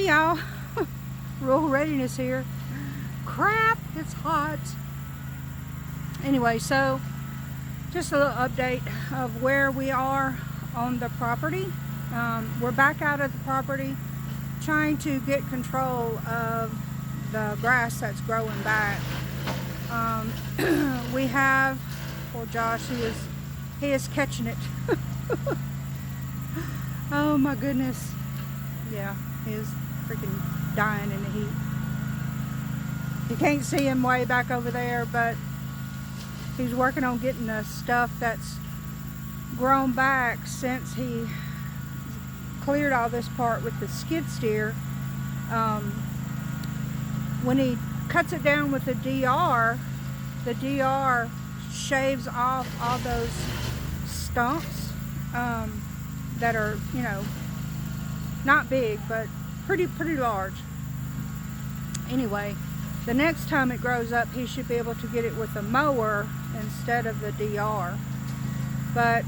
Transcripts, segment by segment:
Hey y'all, Rural Readiness here. Crap, it's hot. Anyway, so just a little update of where we are on the property. We're back out of the property trying to get control of the grass that's growing back. We have, poor Josh, he is catching it. Oh my goodness. Yeah, he is freaking dying in the heat. You can't see him way back over there, but he's working on getting the stuff that's grown back since he cleared all this part with the skid steer. When he cuts it down with the DR shaves off all those stumps that are, you know, not big, but pretty large. Anyway, the next time it grows up, he should be able to get it with a mower instead of the DR. But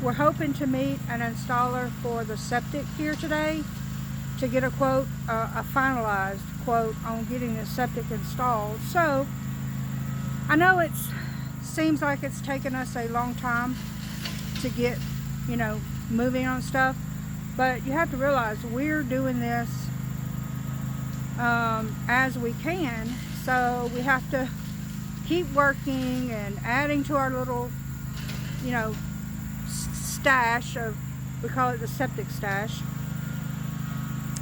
we're hoping to meet an installer for the septic here today to get a quote, a finalized quote on getting the septic installed. So I know it seems like it's taken us a long time to get, you know, moving on stuff, but you have to realize we're doing this as we can, so we have to keep working and adding to our little, you know, stash of, we call it the septic stash.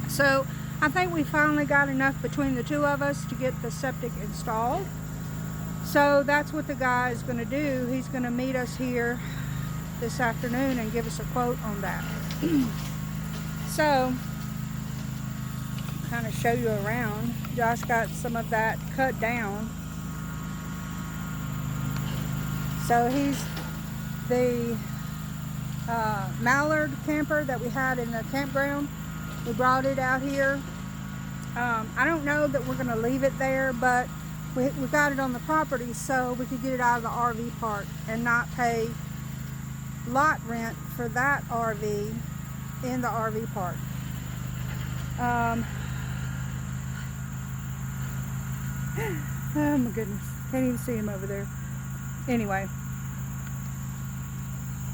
So I think we finally got enough between the two of us to get the septic installed. So that's what the guy is going to do. He's going to meet us here this afternoon and give us a quote on that. So, kind of show you around. Josh got some of that cut down. So he's the Mallard Camper that we had in the campground. We brought it out here. I don't know that we're going to leave it there, but we got it on the property so we could get it out of the RV park and not pay lot rent for that RV in the RV park. Oh my goodness, can't even see him over there. Anyway,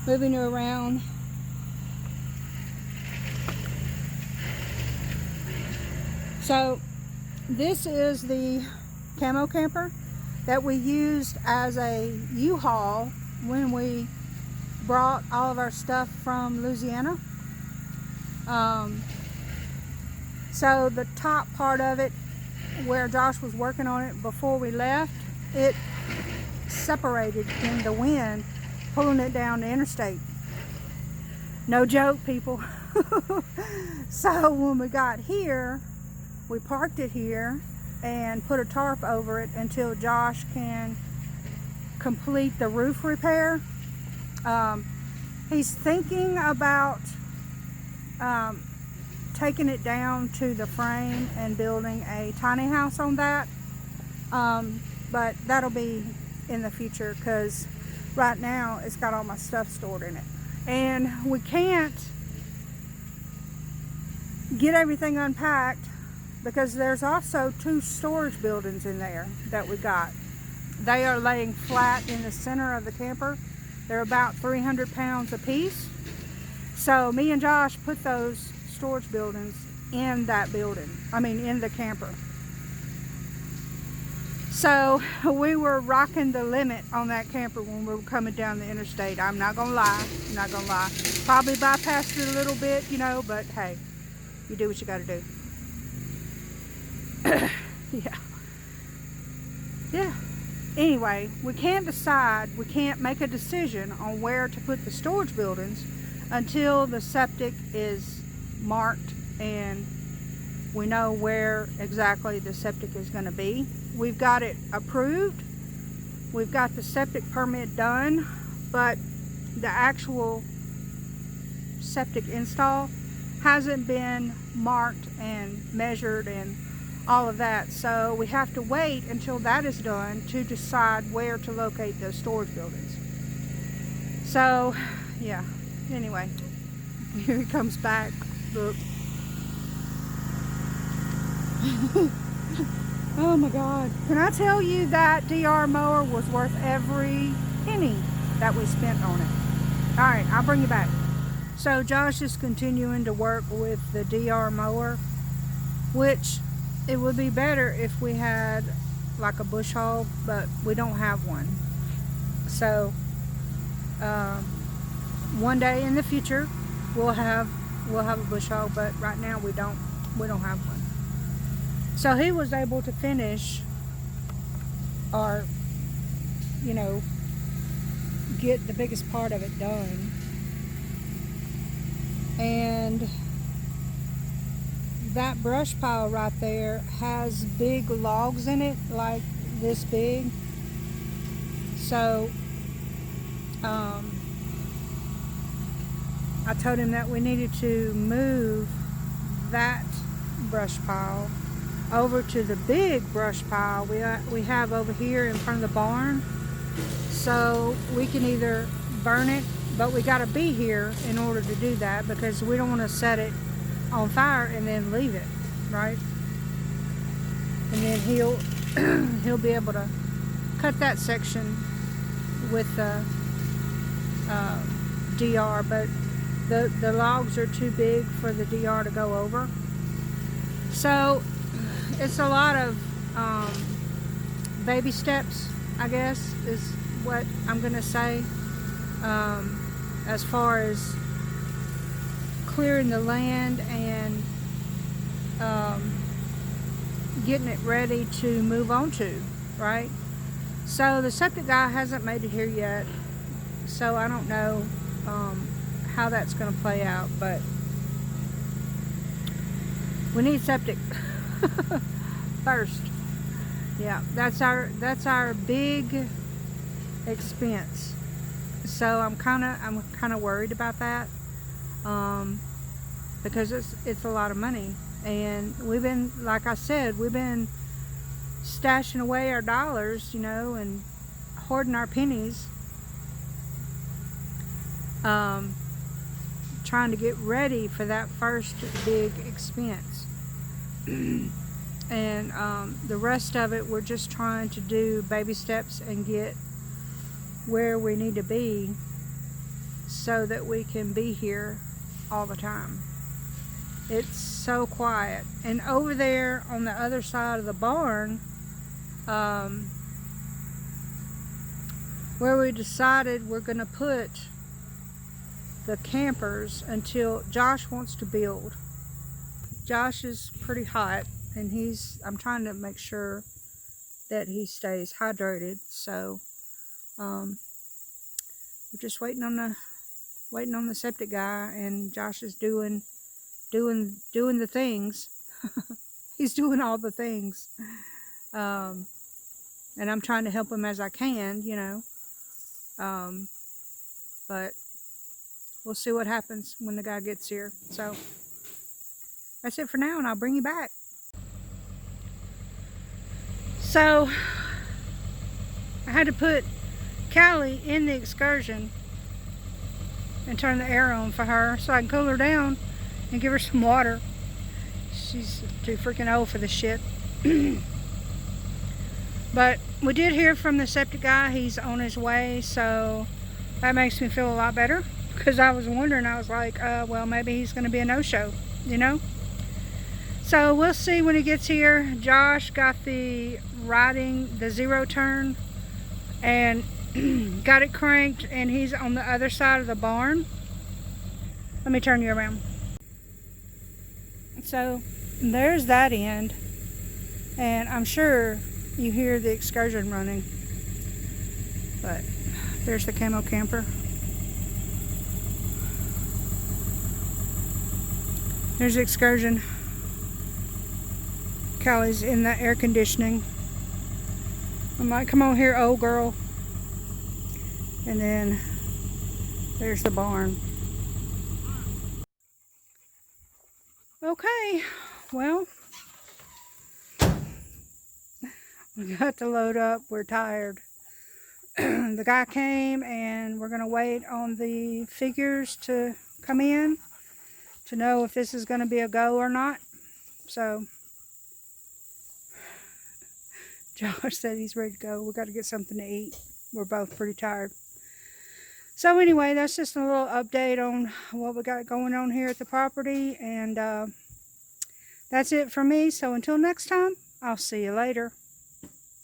moving you around. So this is the Camo Camper that we used as a U-Haul when we brought all of our stuff from Louisiana. So the top part of it, where Josh was working on it before we left, it separated in the wind, pulling it down the interstate. No joke, people. So when we got here, we parked it here and put a tarp over it until Josh can complete the roof repair. He's thinking about taking it down to the frame and building a tiny house on that, but that'll be in the future because right now it's got all my stuff stored in it, and we can't get everything unpacked because there's also 2 storage buildings in there that we got. They are laying flat in the center of the camper. They're about 300 pounds a piece. So me and Josh put those storage buildings in that building. I mean, in the camper. So we were rocking the limit on that camper when we were coming down the interstate. I'm not gonna lie. I'm not gonna lie. Probably bypassed it a little bit, you know, but hey, you do what you gotta do. Yeah. Anyway, we can't make a decision on where to put the storage buildings until the septic is marked and we know where exactly the septic is going to be. We've got it approved. We've got the septic permit done, but the actual septic install hasn't been marked and measured and all of that, so we have to wait until that is done to decide where to locate those storage buildings. So yeah, anyway, here he comes back. Look, Oh my God. Can I tell you that DR mower was worth every penny that we spent on it. All right, I'll bring you back. So Josh is continuing to work with the DR mower, which it would be better if we had like a bush hog, but we don't have one. So one day in the future we'll have a bush hog, but right now we don't have one. So he was able to finish, or you know, get the biggest part of it done. And that brush pile right there has big logs in it, like this big. So I told him that we needed to move that brush pile over to the big brush pile we have over here in front of the barn, so we can either burn it, but we got to be here in order to do that, because we don't want to set it on fire and then leave it, right? And then he'll be able to cut that section with the DR, but the logs are too big for the DR to go over. So it's a lot of baby steps, I guess, is what I'm gonna say, as far as clearing the land and getting it ready to move on to, right? So the septic guy hasn't made it here yet, so I don't know how that's gonna play out, but we need septic first. Yeah, that's our big expense. So I'm kind of worried about that, because it's a lot of money, and we've been, like I said, we've been stashing away our dollars, you know, and hoarding our pennies, trying to get ready for that first big expense. And the rest of it, we're just trying to do baby steps and get where we need to be so that we can be here all the time. It's so quiet. And over there on the other side of the barn, where we decided we're going to put the campers until Josh wants to build. Josh is pretty hot, and I'm trying to make sure that he stays hydrated. So we're just waiting on the septic guy, and Josh is doing the things. He's doing all the things, and I'm trying to help him as I can, you know. But we'll see what happens when the guy gets here. So that's it for now, and I'll bring you back. So I had to put Callie in the Excursion and turn the air on for her so I can cool her down and give her some water. She's too freaking old for this shit. But we did hear from the septic guy. He's on his way, so that makes me feel a lot better, because I was wondering, I was like, well, maybe he's going to be a no-show, you know? So we'll see when he gets here. Josh got the zero turn and got it cranked, and he's on the other side of the barn. Let me turn you around. So there's that end, and I'm sure you hear the Excursion running, but there's the Camo Camper. There's the Excursion. Callie's in the air conditioning. I'm like, come on here, old girl. And then there's the barn. Okay, well, we got to load up. We're tired. The guy came, and we're going to wait on the figures to come in to know if this is going to be a go or not. So Josh said he's ready to go. We got to get something to eat. We're both pretty tired. So anyway, that's just a little update on what we got going on here at the property. And that's it for me. So until next time, I'll see you later.